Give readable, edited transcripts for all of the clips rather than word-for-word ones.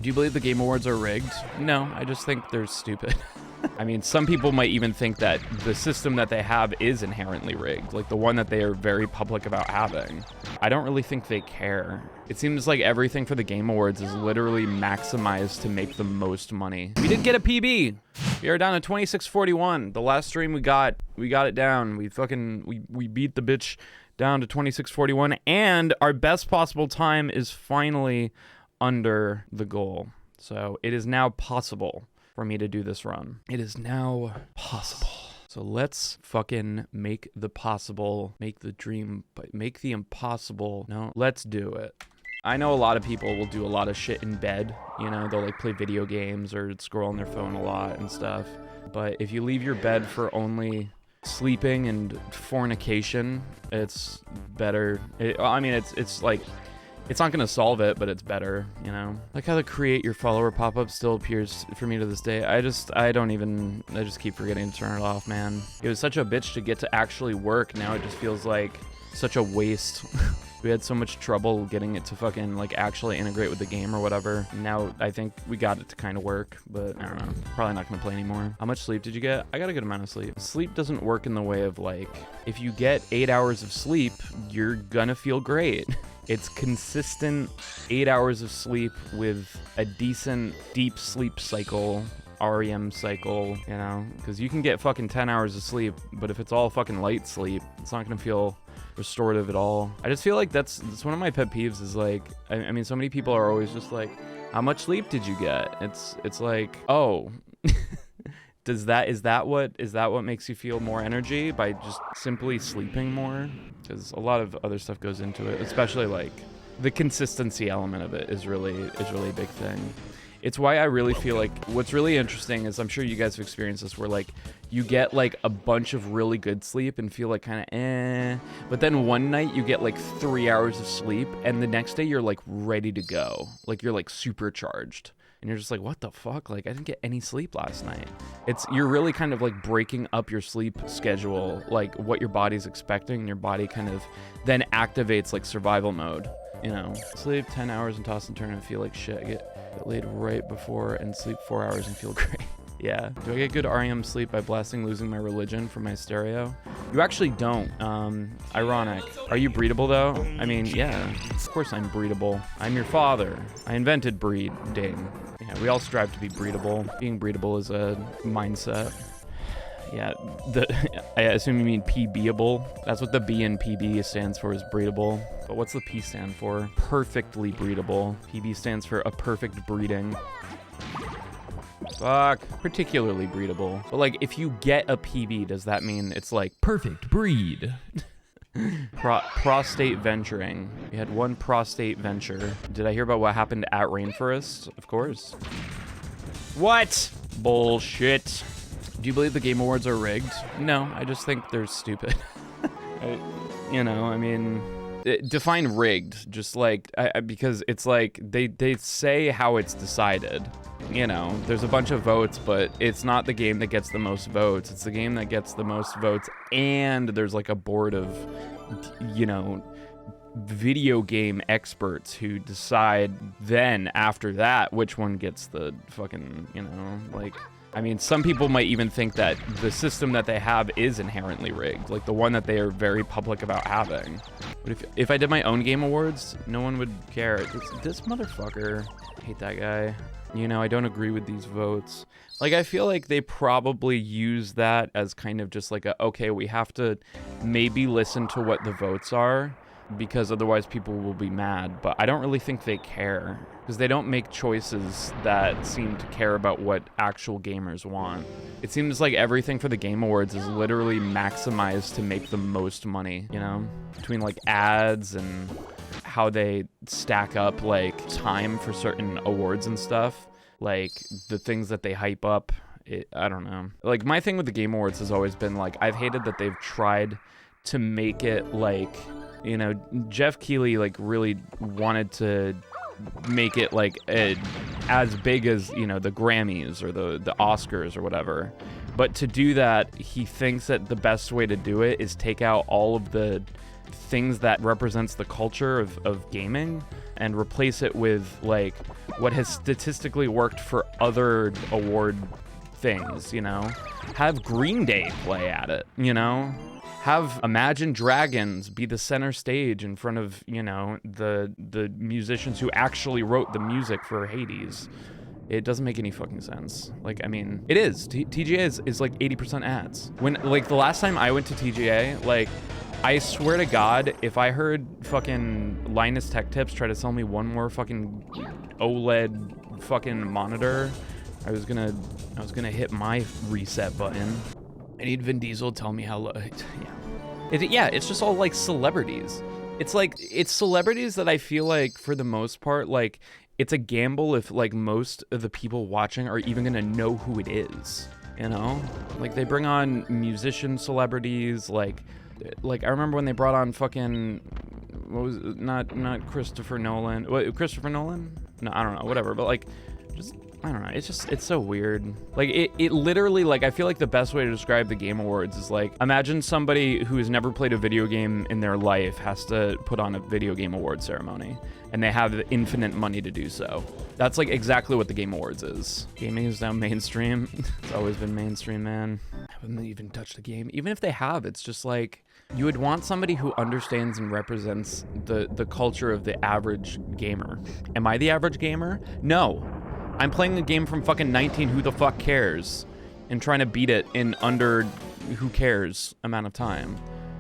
Do you believe the Game Awards are rigged? No, I just think they're stupid. I mean, some people might even think that the system that they have is inherently rigged, like the one that they are very public about having. I don't really think they care. It seems like everything for the Game Awards is literally maximized to make the most money. We did get a PB. We are down to 2641. The last stream we got it down. We beat the bitch down to 2641, and our best possible time is finally under the goal. So it is now possible for me to do this run. It is now possible. So let's fucking make the possible, make the dream, but make the impossible. No, let's do it. I know a lot of people will do a lot of shit in bed. You know, they'll like play video games or scroll on their phone a lot and stuff. But if you leave your bed for only sleeping and fornication, it's better. I mean, it's like, it's not gonna solve it, but it's better, you know? Like how the create your follower pop-up still appears for me to this day. I just keep forgetting to turn it off, man. It was such a bitch to get to actually work. Now it just feels like such a waste. We had so much trouble getting it to fucking like actually integrate with the game or whatever. Now I think we got it to kind of work, but I don't know. Probably not gonna play anymore. How much sleep did you get? I got a good amount of sleep. Sleep doesn't work in the way of like, if you get 8 hours of sleep, you're gonna feel great. It's consistent 8 hours of sleep with a decent deep sleep cycle, REM cycle, you know? Because you can get fucking 10 hours of sleep, but if it's all fucking light sleep, it's not gonna feel restorative at all. I just feel like that's one of my pet peeves is like, I mean, so many people are always just like, how much sleep did you get? It's like, oh, is that what makes you feel more energy by just simply sleeping more? Because a lot of other stuff goes into it, especially like the consistency element of it is really a big thing. It's why I really feel like what's really interesting is, I'm sure you guys have experienced this, where like you get like a bunch of really good sleep and feel like kind of but then one night you get like 3 hours of sleep and the next day you're like ready to go, like you're like supercharged. And you're just like, what the fuck? Like, I didn't get any sleep last night. You're really kind of like breaking up your sleep schedule, like what your body's expecting, and your body kind of then activates like survival mode, you know? Sleep 10 hours and toss and turn and feel like shit. I get laid right before and sleep 4 hours and feel great. Yeah. Do I get good REM sleep by blasting Losing My Religion from my stereo? You actually don't. Ironic. Are you breedable though? I mean, yeah, of course I'm breedable. I'm your father. I invented breeding. Yeah, we all strive to be breedable. Being breedable is a mindset. Yeah, I assume you mean PBable. That's what the B in PB stands for, is breedable. But what's the P stand for? Perfectly breedable. PB stands for a perfect breeding. Fuck. Particularly breedable. But like, if you get a PB, does that mean it's like perfect breed? Prostate venturing. We had one prostate venture. Did I hear about what happened at Rainforest? Of course. What? Bullshit. Do you believe the Game Awards are rigged? No, I just think they're stupid. You know, I mean, define rigged. Just like, because it's like, they say how it's decided. You know, there's a bunch of votes, but it's not the game that gets the most votes. It's the game that gets the most votes, and there's like a board of, you know, video game experts who decide then after that which one gets the fucking, you know, like, I mean, some people might even think that the system that they have is inherently rigged, like the one that they are very public about having. But if I did my own Game Awards, no one would care. This motherfucker, I hate that guy. You know, I don't agree with these votes. Like, I feel like they probably use that as kind of just like okay, we have to maybe listen to what the votes are, because otherwise people will be mad. But I don't really think they care, because they don't make choices that seem to care about what actual gamers want. It seems like everything for the Game Awards is literally maximized to make the most money, you know? Between like ads and how they stack up like time for certain awards and stuff, like the things that they hype up. I don't know. Like, my thing with the Game Awards has always been like, I've hated that they've tried to make it like, you know, Jeff Keighley like really wanted to make it like as big as, you know, the Grammys or the Oscars or whatever. But to do that, he thinks that the best way to do it is take out all of the things that represents the culture of gaming. and replace it with like what has statistically worked for other award things, you know? Have Green Day play at it, you know? Have Imagine Dragons be the center stage in front of, you know, the musicians who actually wrote the music for Hades. It doesn't make any fucking sense. Like, I mean, it is. TGA is like 80% ads. When, like, the last time I went to TGA, like, I swear to God, if I heard fucking Linus Tech Tips try to sell me one more fucking OLED fucking monitor, I was gonna hit my reset button. I need Vin Diesel to tell me how low. Yeah, it's just all like celebrities. It's like, it's celebrities that I feel like for the most part, like, it's a gamble if like most of the people watching are even gonna know who it is, you know? Like they bring on musician celebrities, like I remember when they brought on fucking, what was it? Not Christopher Nolan. What, Christopher Nolan? No, I don't know, whatever, but like, just, I don't know, it's so weird. Like it literally, like, I feel like the best way to describe the Game Awards is like, imagine somebody who has never played a video game in their life has to put on a video game award ceremony, and they have infinite money to do so. That's like exactly what the Game Awards is. Gaming is now mainstream. It's always been mainstream, man. I haven't even touched the game. Even if they have, it's just like, you would want somebody who understands and represents the culture of the average gamer. Am I the average gamer? No. I'm playing a game from fucking 19 who the fuck cares, and trying to beat it in under who cares amount of time.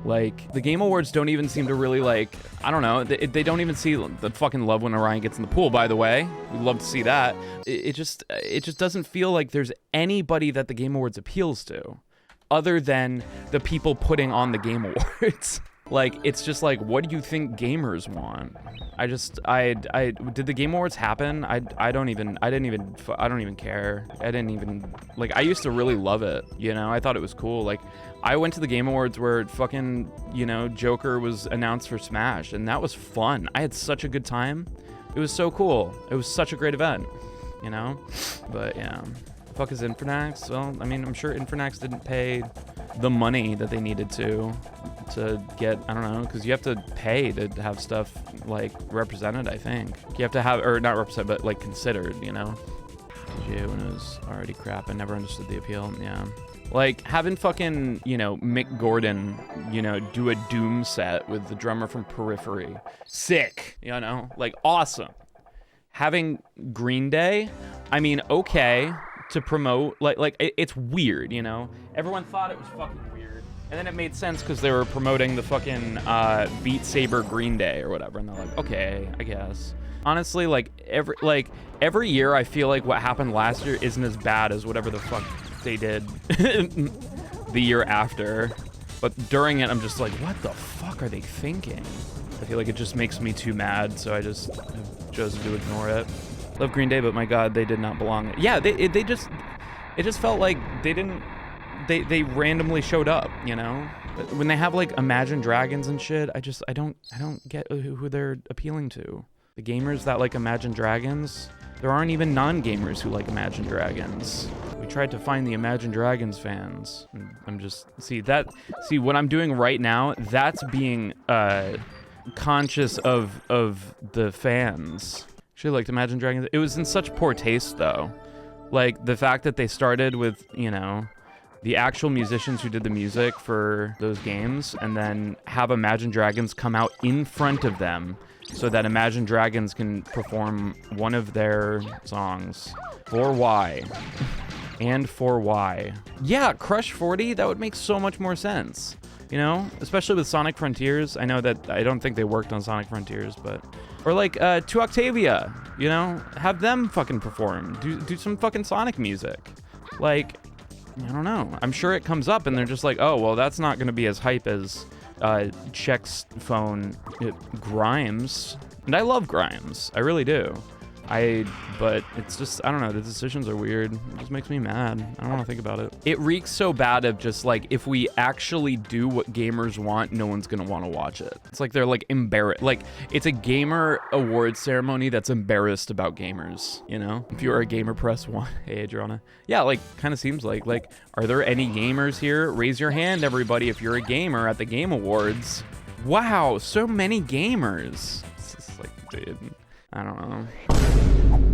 Like, the Game Awards don't even seem to really, like, I don't know, they don't even see the fucking love when Orion gets in the pool, by the way. We'd love to see that. It just doesn't feel like there's anybody that the Game Awards appeals to, other than the people putting on the Game Awards. Like, it's just like, what do you think gamers want? Did the Game Awards happen? I don't even care. Like, I used to really love it, you know? I thought it was cool. Like, I went to the Game Awards where fucking, you know, Joker was announced for Smash, and that was fun. I had such a good time. It was so cool. It was such a great event, you know? But, yeah. Fuck is Infernax? Well, I mean, I'm sure Infernax didn't pay the money that they needed to get, I don't know, because you have to pay to have stuff, like, represented, I think. You have to have, or not represented, but, like, considered, you know? TGA when it was already crap. I never understood the appeal, yeah. Like, having fucking, you know, Mick Gordon, you know, do a Doom set with the drummer from Periphery. Sick, you know? Like, awesome. Having Green Day, I mean, okay, to promote, like it's weird, you know? Everyone thought it was fucking weird. And then it made sense because they were promoting the fucking Beat Saber Green Day or whatever. And they're like, okay, I guess. Honestly, like every year, I feel like what happened last year isn't as bad as whatever the fuck they did the year after. But during it, I'm just like, what the fuck are they thinking? I feel like it just makes me too mad, so I just have chosen to ignore it. Love Green Day, but my God, they did not belong. Yeah, it just felt like they randomly showed up, you know? When they have like Imagine Dragons and shit, I don't get who they're appealing to. The gamers that like Imagine Dragons, there aren't even non-gamers who like Imagine Dragons. We tried to find the Imagine Dragons fans. I'm just, see what I'm doing right now, that's being conscious of the fans. Actually liked Imagine Dragons. It was in such poor taste though. Like the fact that they started with, you know, the actual musicians who did the music for those games, and then have Imagine Dragons come out in front of them so that Imagine Dragons can perform one of their songs. For why? And for why? Yeah, Crush 40, that would make so much more sense. You know, especially with Sonic Frontiers. I know that I don't think they worked on Sonic Frontiers, but, or like To Octavia, you know, have them fucking perform, do some fucking Sonic music. Like, I don't know. I'm sure it comes up and they're just like, oh, well, that's not going to be as hype as Check's phone Grimes. And I love Grimes. I really do. But it's just, I don't know, the decisions are weird. It just makes me mad. I don't want to think about it. It reeks so bad of just like, if we actually do what gamers want, no one's gonna want to watch it. It's like they're like embarrassed. Like, it's a gamer awards ceremony that's embarrassed about gamers, you know? If you are a gamer, press 1. Hey, Adriana. Yeah, like, kind of seems like, are there any gamers here? Raise your hand, everybody, if you're a gamer at the Game Awards. Wow, so many gamers. It's just like, dude. I don't know.